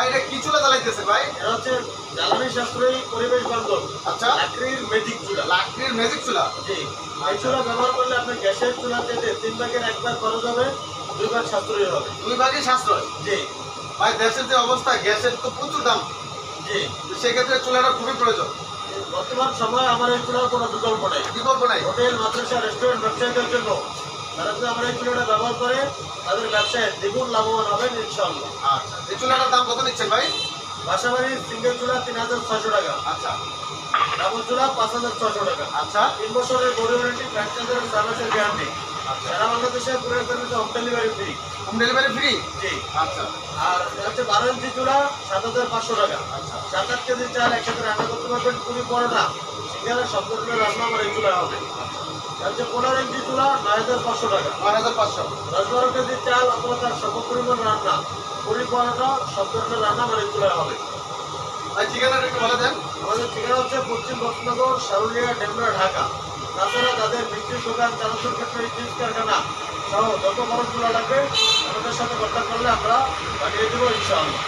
এটা কি চুলা জ্বালাইতেছেন ভাই? এটা হচ্ছে জ্বালানি সাশ্রয়ী পরিবেশ বান্ধব আচ্ছা, লাকড়ির ম্যাজিক চুলা। লাকড়ির ম্যাজিক চুলা। জি, এই চুলা ব্যবহার করলে আপনার গ্যাসের চুলা থেকে 3 ভাগের 1 ভাগ খরচ হবে, 2 ভাগ সাশ্রয়ী হবে। 2 ভাগই সাশ্রয়। জি ভাই দেশের যে অবস্থা, গ্যাসের তো প্রচুর দাম, জি, সেক্ষেত্রে চুলাটা খুবই প্রয়োজন। বর্তমান সময়ে আমার এই চুলার কোনো বিকল্প নেই। বিকল্প নাই। হোটেল, মাদ্রাসা, রেস্টুরেন্ট ব্যবসায়ীদের জন্য তারা যদি আমার এই চুলাটা ব্যবহার করে তাদের ব্যবসায় দ্বিগুণ লাভবান হবেন ইনশাআল্লাহ। আচ্ছা, এই চুলাটার দাম কত নিচ্ছেন ভাই? বাসাবাড়ির সিঙ্গেল চুলা 3600 টাকা, আচ্ছা ডাবল চুলা 5600 টাকা। আচ্ছা 3 বছরের গড়ি ওয়ারেন্টি, 5 বছরের সার্ভিসের গ্যারান্টি। আচ্ছা, সারা বাংলাদেশে কুরিয়ার সার্ভিসে home delivery free. Home delivery free. জি। আচ্ছা আর এটা হচ্ছে 12 ইঞ্চি চুলা 7500 টাকা। আচ্ছা 7-8 কেজি চাল একসাথে রান্না করতে পারবেন, পুরি পরোটা সিঙ্গারা সব ধরনের রান্না আমার এই চুলায় হবে। এটা হচ্ছে 15 ইঞ্চি চুলা 9500 টাকা। 9500। 10-12 কেজি চাল অথবা তার সমপরিমাণ রান্না, পুরি পরোটা সব ধরনের রান্না আমার এই চুলায় হবে। ভাই ঠিকানাটা একটু বলে দেন। আমাদের ঠিকানা হচ্ছে পশ্চিম বক্সনগর, সারুলিয়া, ডেমরা, ঢাকা। তাছাড়া তাদের মিষ্টির দোকান, চানাচুর ফ্যাক্টরি, চিজ কারখানা সহ যত বড় চুলা লাগবে আমাদের সাথে কন্ট্যাক্ট করলে আমরা পাঠিয়ে দেবো ইনশাআল্লাহ।